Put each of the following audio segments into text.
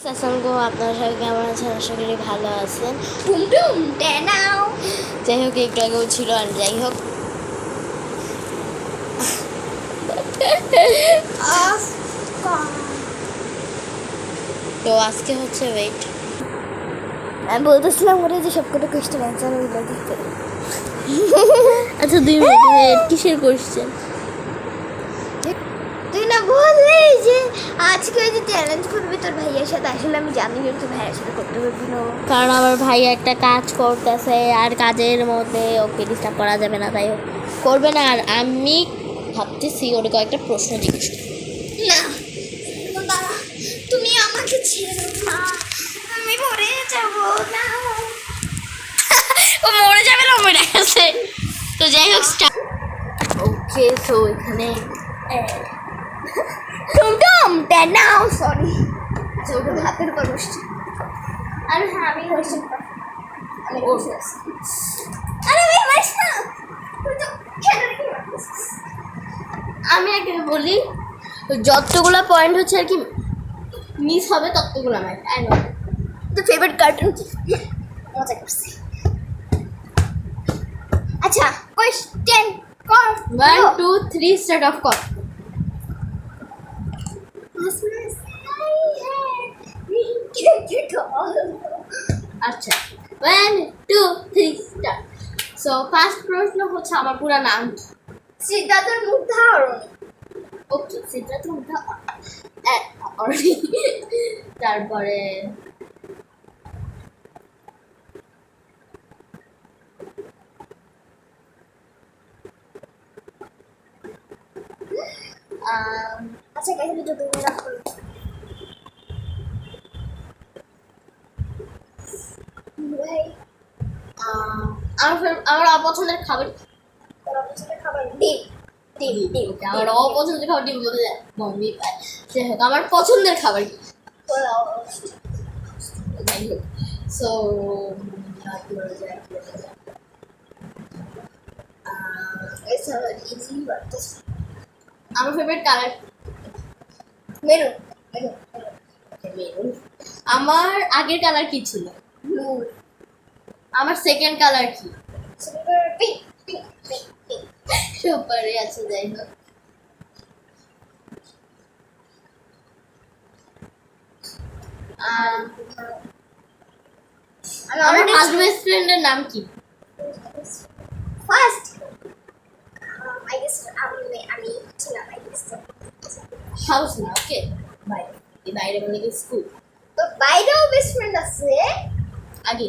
আসসালামু আপনারা সবাই কেমন আছেন? আশা করি ভালো আছেন। যাই হোক একটু আগেও ছিল আর যাই হোক তো আজকে হচ্ছে ওয়েট আমি বলতেছিলাম ওরা যে সবকটা কোয়েশ্চেন অ্যান্সার ওইগুলো দিতে। আচ্ছা 2 মিনিট কিসের কোয়েশ্চেন? তুই না বললি যে আজকে ওই যে চ্যালেঞ্জ করবি তোর ভাইয়ের সাথে, আসলে আমি জানি যে তোর ভাইয়ের সাথে করতে পারবি না। কারণ আমার ভাই একটা কাজ করতেছে আর কাজের মধ্যে ওকে ডিস্টার্ব করা যাবে না, তাই করবে না। আর আমি ভাবতেছি ওর কয়েকটা প্রশ্ন জিজ্ঞেস না দাঁড়া, তুমি আমাকে ছেড়ে দাও না, আমি মরে যাব না। ও মরে যাবে না, মরে গেছে। তো যাই হোক ওকে, সো এখানে নাও সরি, আচ্ছা ওটা হাতের উপর বসছি। আরে হ্যাঁ আমি বসছি, আমি বসে আছি। আরে আমি বস না, তুই তো খেলে রেখে বসছিস। আমি আগে বলি যতগুলো পয়েন্ট হচ্ছে আর কি মিস হবে ততগুলো আমার আই নো। তো ফেভারিট কার্টুন কি? মজা করছি। আচ্ছা কোয়েশ্চেন কর। 1 2 3 স্টার্ট অফ কর। আচ্ছা 1 2 3 স্টার্ট। সো ফার্স্ট প্রশ্ন হচ্ছে আমার পুরো নাম কি? সিদ্ধার্থর মুখ ধারণ। ওকে সিদ্ধার্থ তারপরে আচ্ছা কাছে দুটো তুমি রাখো। ভাই আমার অপছন্দের খাবার তোরা পছন্দের খাবার ডিম। ডিম। ডিম আমার অপছন্দের খাবার ডিম বলতে মম্মি পায়। যাই হোক আমার পছন্দের খাবার কি? যাই হোক সো আমার ফেভারিট কালার মেরুন। মেরুন। আমার আগের কালার কি ছিল? ব্লু। আমার সেকেন্ড কালার কি? পিঙ্ক। Pink pink pink. সুপারি আছে। যাই হোক আমার ফার্স্ট বেস্ট ফ্রেন্ডের নাম কি? ফার্স্ট আই গেস আমি ছিলাম আই গেস হাউস না, ওকে বাইরে। এই বাইরে মানে কি স্কুল? তো বাইরেও বেস্ট ফ্রেন্ড আছে আগে।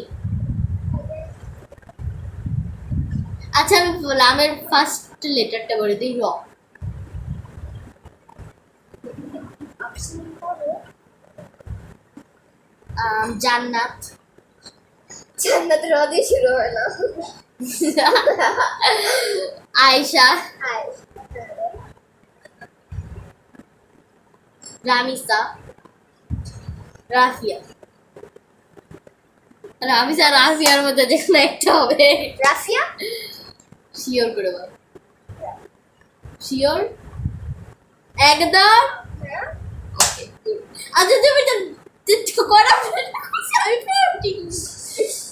আচ্ছা আমি নামের ফার্স্ট লেটারটা বলে দিই, র। জান্নাত। জান্নাত র দিয়ে শুরু হয় না। আয়েশা। রামিসা। রাফিয়া। রামিসা রাফিয়ার মধ্যে যে কোনো একটা হবে। রাফিয়া। শিওর করে বল। শিওর একদম ওকে। আচ্ছা তুমি করা আমি ফেরত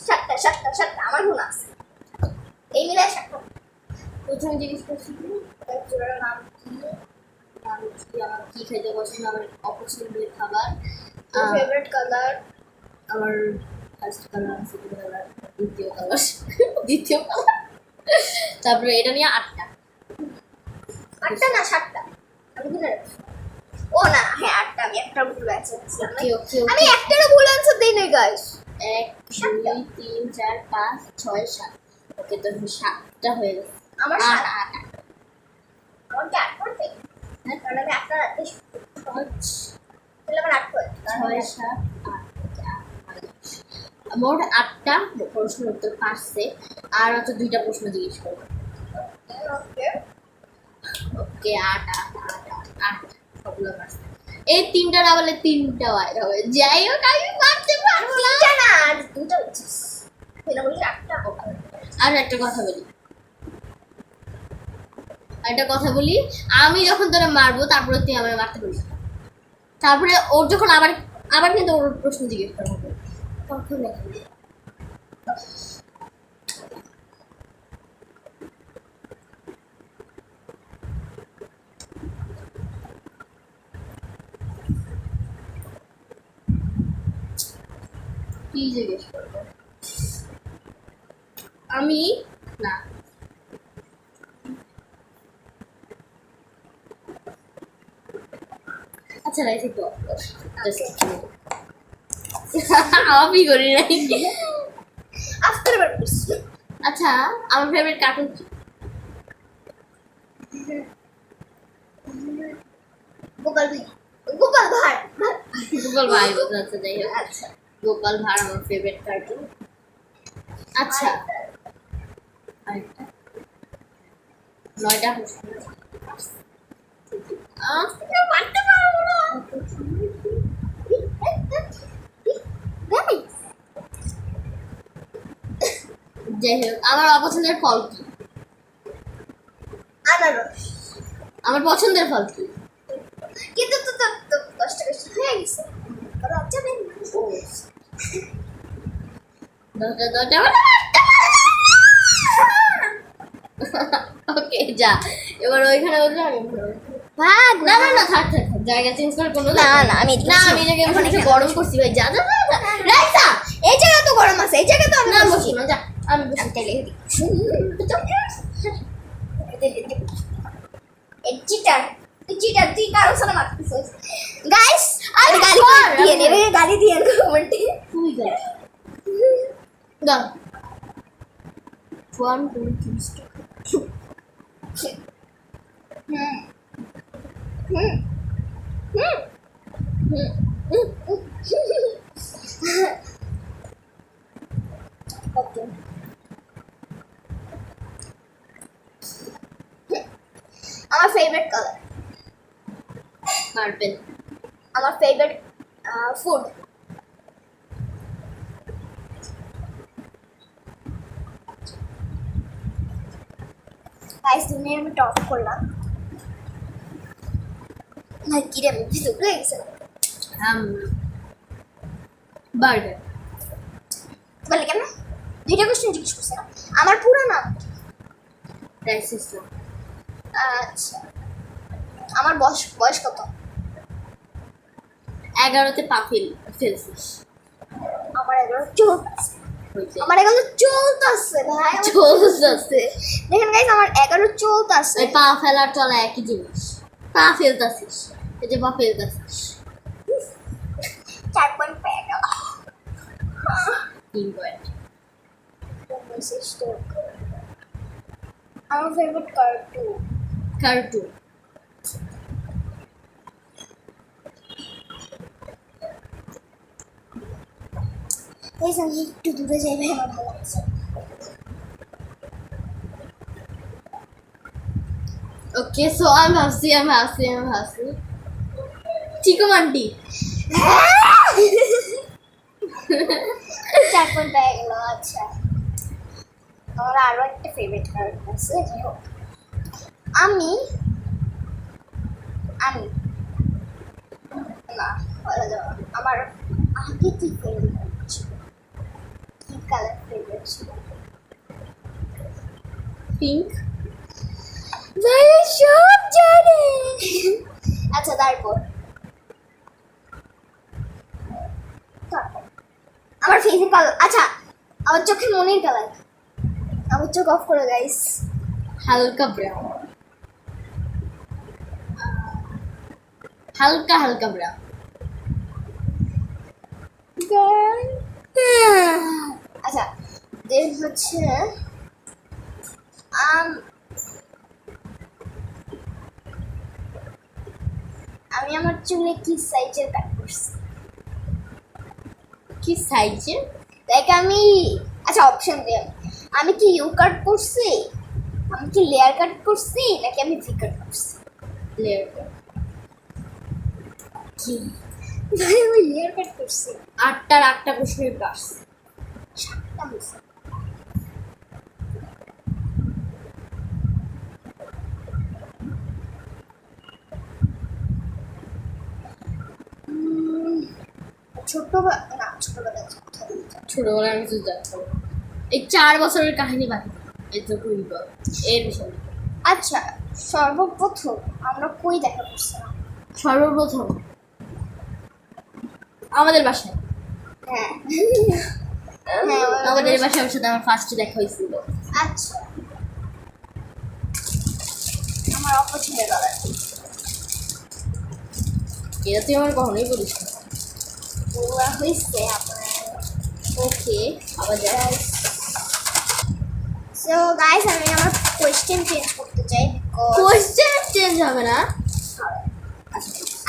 সাতটা সাতটা সাতটা আমার গুণ আছে এই মিলে সাতটা। প্রথমে জিজ্ঞেস করছি তোর নাম কি? আমি আমার কি খেতে পছন্দ, আমার অপছন্দের খাবার, ফেভারিট কালার। আমার ফার্স্ট কালার, সেকেন্ড কালার, দ্বিতীয় কালার, তারপরে এটা নিয়ে 8টা। 8টা না 7টা আমি গুনে রাখছি। ও না হ্যাঁ 8টা, আমি একটা ভুল আছে। আমি একটারও ভুল আনসার দেই নাই গাইস। 1 2 3 4 5 6 7 ওকে তো 7টা হয়ে গেছে। আমার 8 আমার কি 8 করতে? হ্যাঁ কারণ আমি 8টা রাখতে তাহলে আমার 8 করতে 6 7 8 মোট 8টা প্রশ্ন উত্তর পারছে। আর হচ্ছে 2টা প্রশ্ন জিজ্ঞেস করবো। ওকে ওকে 8 8 8 8 সবগুলো পারছে। এই 3টা না বলে 3টা ওয়াইড হবে। যাই হোক আমি পারতে পারবো না। না আর দুটো হচ্ছিস এটা বলি 8টা। আর একটা কথা বলি আমি যখন তোরা মারবো তারপরে তুই আমায় মারতে পারবি। তারপরে ওর যখন আবার আবার কিন্তু ওর প্রশ্ন জিজ্ঞেস করা হবে কখন দেখা যায়? কি জিজ্ঞেস করবো আমি না আচ্ছা রাইস একটু আমি করি নাই আফটার বার আচ্ছা আমার ফেভারিট কার্টুন কি গোপাল ভাই গোপাল ভাঁড় গোপাল ভাই আচ্ছা যাই হোক আচ্ছা গোপাল ভাঁড় আমার ফেভারিট কার্টুন আচ্ছা আরেকটা 9টা প্রশ্ন পারতে পারবো না যাই হোক আমার অপছন্দের ফল কি আনারস আমার পছন্দের ফল কি কিন্তু তো কষ্ট কষ্ট হয়ে গেছে ওকে যা এবার ওইখানে বললে আমি ভাগ না না না থাক থাক থাক, জায়গা চেঞ্জ করার কোনো না না আমি না আমি জায়গায় ওখানে এসে গরম করছি ভাই যা যা যা রাইসা এই জায়গা তো গরম আছে এই জায়গা তো আমি না বসি। বসি না যা আমি বসি তাহলে এই চিটার তুই কারো সাথে মারতেছিস গাইস আমি গালি দিয়ে নেবে গালি দিয়ে কমেন্টে তুই যা দাও 1 2 3 stop হুম হুম হুম ওকে আমার ফেভারিট কালার পার্পল আমার ফেভারিট ফুড গাইস তুমি আমি টপ করলাম না কি রে আমি ভিতরে হয়ে গেছে বার্গার বলে কেন দুইটা কোশ্চেন জিজ্ঞেস করছে না আমার পুরো নাম রাইস ইসলাম আচ্ছা আমার বয়স কত 11তে পা ফেলছিস আমার 11 চলতেছে আমার 11 চলতেছে ভাই চলতেছে দেখেন গাইস আমার 11 চলতেছে এই পা ফেলার চলা একই জিনিস পা ফেলতাছিস এই যে পা ফেলতাছিস 4.5 3 পয়েন্ট আমার ফেভারিট কার্টুন কার্টুন গাইস আমি একটু দূরে যাই ভাই আমার ভালো লাগছে ওকে সো আমি ভাবছি চিকো মান্টি 4.5 গেল আচ্ছা আমার আরো একটা ফেভারিট কার্টুন আছে যাই হোক আমি আমি না বলা যাবে না। আমার আগে কি ফেভারিট ছিল কি কালার ফেভারিট ছিল পিঙ্ক ভাই সব জানে আচ্ছা তারপর আমার ফেভারিট কালার আচ্ছা আমার চোখে মনের কালার আমার চোখ অফ করে গাইস হালকা ব্রাউন হালকা হালকা ব্রাউন আচ্ছা দেন হচ্ছে আমি আমার চুলে কি সাইজের কাট করছি কি সাইজের দেখ আমি আচ্ছা অপশন দিই আমি কি ইউ কাট করছি আমি কি লেয়ার কাট করছি নাকি আমি ভি কাট করছি লেয়ার কি ভাই আমি লেয়ার কাট করছি 8টার 8টা প্রশ্নের পাস সাতটা হয়েছে ছোটবেলায় ছোটবেলায় আমি কিছু জানতাম না। এই 4 বছরের কাহিনী বাকি এতটুকুই বল এর বিষয়ে। আচ্ছা, সর্বপ্রথম আমরা কই দেখা করছিলাম? সর্বপ্রথম আমাদের বাসায় হ্যাঁ আমাদের বাসায় ওর সাথে আমার ফার্স্ট দেখা হয়েছিল। আচ্ছা, আমার অপছন্দের কালার এটা তুই আমার কখনোই বলিস না। ওরা হয়েছে আপনার। ওকে আবার যাই। সো গাইস, আমি আমার কোয়েশ্চেন চেঞ্জ করতে চাই। কোশ্চেন চেঞ্জ হবে না।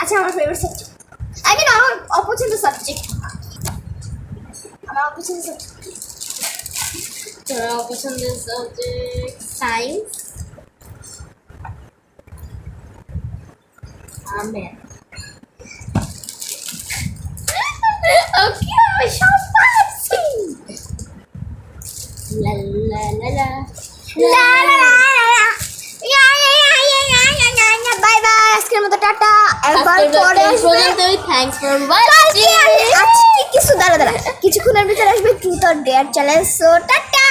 আচ্ছা, আমার ফেভারিট সাবজেক্ট, আই মিন আমার অপছন্দের সাবজেক্ট, তোর অপছন্দের সাবজেক্ট সায়েন্স। আমেন। ওকে আমি সব পারছি। লা লা লা লা লা লা লা ইয়া বাই বাই, আজকের মতো টাটা। একবার পরে আসবে। Thanks for watching. আজকে কিছু দাঁড়া কিছুক্ষণের ভিতরে আসবে truth or dare challenge. So tata.